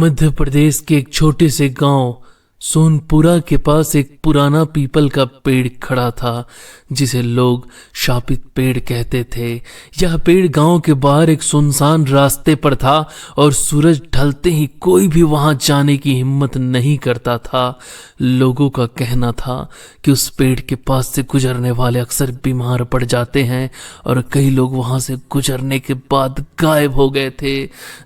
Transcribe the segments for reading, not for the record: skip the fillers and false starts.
मध्य प्रदेश के एक छोटे से गांव सोनपुरा के पास एक पुराना पीपल का पेड़ खड़ा था जिसे लोग शापित पेड़ कहते थे। यह पेड़ गांव के बाहर एक सुनसान रास्ते पर था और सूरज ढलते ही कोई भी वहां जाने की हिम्मत नहीं करता था। लोगों का कहना था कि उस पेड़ के पास से गुजरने वाले अक्सर बीमार पड़ जाते हैं और कई लोग वहां से गुजरने के बाद गायब हो गए थे।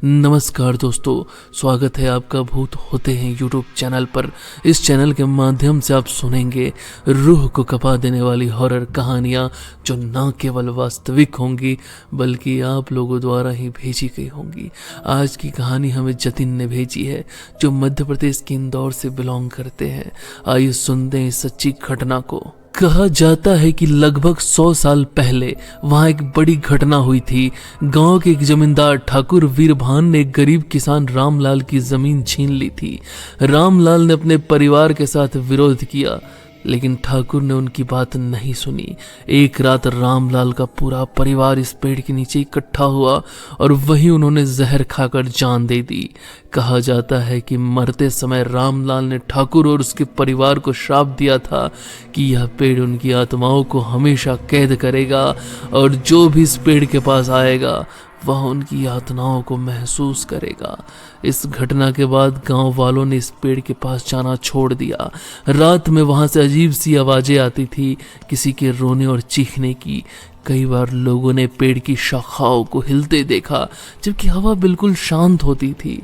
नमस्कार दोस्तों, स्वागत है आपका भूत होते हैं यूट्यूब चैनल पर। इस चैनल के माध्यम से आप सुनेंगे रूह को कपा देने वाली हॉरर कहानियां जो न केवल वास्तविक होंगी बल्कि आप लोगों द्वारा ही भेजी गई होंगी। आज की कहानी हमें जतिन ने भेजी है जो मध्य प्रदेश के इंदौर से बिलोंग करते हैं। आइए सुनते हैं इस सच्ची घटना को। कहा जाता है कि लगभग 100 साल पहले वहां एक बड़ी घटना हुई थी। गांव के एक जमींदार ठाकुर वीरभान ने एक गरीब किसान रामलाल की जमीन छीन ली थी। रामलाल ने अपने परिवार के साथ विरोध किया लेकिन ठाकुर ने उनकी बात नहीं सुनी। एक रात रामलाल का पूरा परिवार इस पेड़ के नीचे इकट्ठा हुआ और वहीं उन्होंने जहर खाकर जान दे दी। कहा जाता है कि मरते समय रामलाल ने ठाकुर और उसके परिवार को श्राप दिया था कि यह पेड़ उनकी आत्माओं को हमेशा कैद करेगा और जो भी इस पेड़ के पास आएगा वह उनकी यातनाओं को महसूस करेगा। इस घटना के बाद गांव वालों ने इस पेड़ के पास जाना छोड़ दिया। रात में वहां से अजीब सी आवाजें आती थी, किसी के रोने और चीखने की। कई बार लोगों ने पेड़ की शाखाओं को हिलते देखा जबकि हवा बिल्कुल शांत होती थी।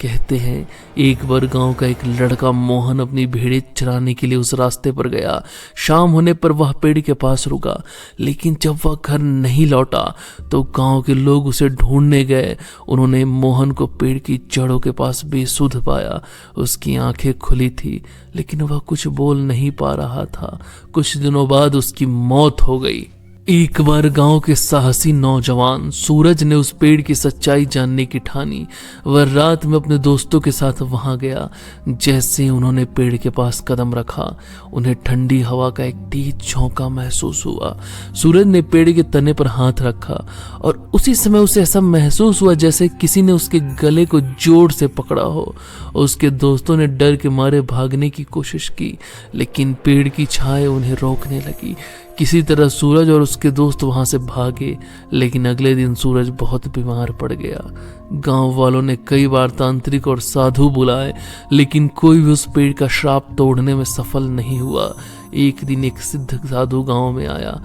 कहते हैं एक बार गांव का एक लड़का मोहन अपनी भेड़ें चराने के लिए उस रास्ते पर गया। शाम होने पर वह पेड़ के पास रुका लेकिन जब वह घर नहीं लौटा तो गांव के लोग उसे ढूंढने गए। उन्होंने मोहन को पेड़ की जड़ों के पास बेसुध पाया। उसकी आंखें खुली थी लेकिन वह कुछ बोल नहीं पा रहा था। कुछ दिनों बाद उसकी मौत हो गई। एक बार गांव के साहसी नौजवान सूरज ने उस पेड़ की सच्चाई जानने की ठानी। वह रात में अपने दोस्तों के साथ वहां गया। जैसे ही उन्होंने पेड़ के पास कदम रखा उन्हें ठंडी हवा का एक तेज झोंका महसूस हुआ। सूरज ने पेड़ के तने पर हाथ रखा और उसी समय उसे ऐसा महसूस हुआ जैसे किसी ने उसके गले को जोर से पकड़ा हो। उसके दोस्तों ने डर के मारे भागने की कोशिश की लेकिन पेड़ की छाया उन्हें रोकने लगी। किसी तरह सूरज और उसके दोस्त वहां से भागे लेकिन अगले दिन सूरज बहुत बीमार पड़ गया। गांव वालों ने कई बार तांत्रिक और साधु बुलाए लेकिन कोई भी उस पेड़ का श्राप तोड़ने में सफल नहीं हुआ। एक दिन एक सिद्ध साधु गांव में आया।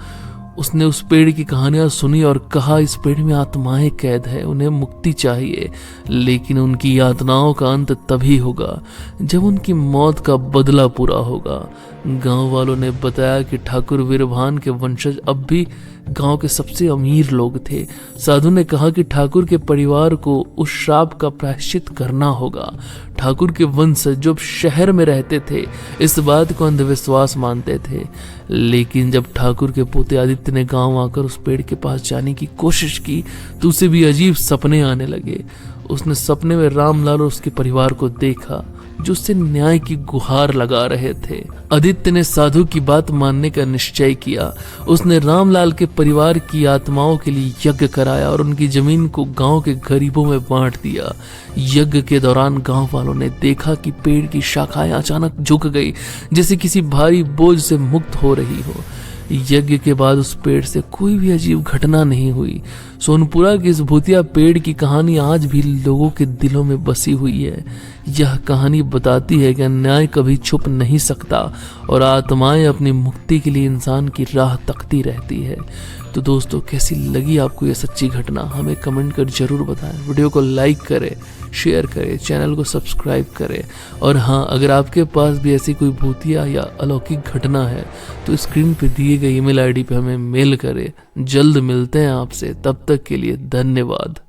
उसने उस पेड़ की कहानियां सुनी और कहा इस पेड़ में आत्माएं कैद है, उन्हें मुक्ति चाहिए लेकिन उनकी यातनाओं का अंत तभी होगा जब उनकी मौत का बदला पूरा होगा। गांव वालों ने बताया कि ठाकुर वीरभान के वंशज अब भी गांव के सबसे अमीर लोग थे। साधु ने कहा कि ठाकुर के परिवार को उस श्राप का प्रायश्चित करना होगा। ठाकुर के वंशज जो शहर में रहते थे इस बात को अंधविश्वास मानते थे लेकिन जब ठाकुर के पोते आदित्य ने गांव आकर उस पेड़ के पास जाने की कोशिश की तो उसे भी अजीब सपने आने लगे। उसने सपने में रामलाल और उसके परिवार को देखा जो उससे न्याय की गुहार लगा रहे थे। आदित्य ने साधु की बात मानने का निश्चय किया। उसने रामलाल के परिवार की आत्माओं के लिए यज्ञ कराया और उनकी जमीन को गांव के गरीबों में बांट दिया। यज्ञ के दौरान गांव वालों ने देखा कि पेड़ की शाखाएं अचानक झुक गई जैसे किसी भारी बोझ से मुक्त हो रही हो। यज्ञ के बाद उस पेड़ से कोई भी अजीब घटना नहीं हुई। सोनपुरा के इस भूतिया पेड़ की कहानी आज भी लोगों के दिलों में बसी हुई है। यह कहानी बताती है कि अन्याय कभी छुप नहीं सकता और आत्माएं अपनी मुक्ति के लिए इंसान की राह तकती रहती है। तो दोस्तों, कैसी लगी आपको यह सच्ची घटना हमें कमेंट कर जरूर बताएं। वीडियो को लाइक करें, शेयर करें, चैनल को सब्सक्राइब करें और हाँ, अगर आपके पास भी ऐसी कोई भूतिया या अलौकिक घटना है तो स्क्रीन पे दिए गए ईमेल आईडी पे हमें मेल करें। जल्द मिलते हैं आपसे, तब तक के लिए धन्यवाद।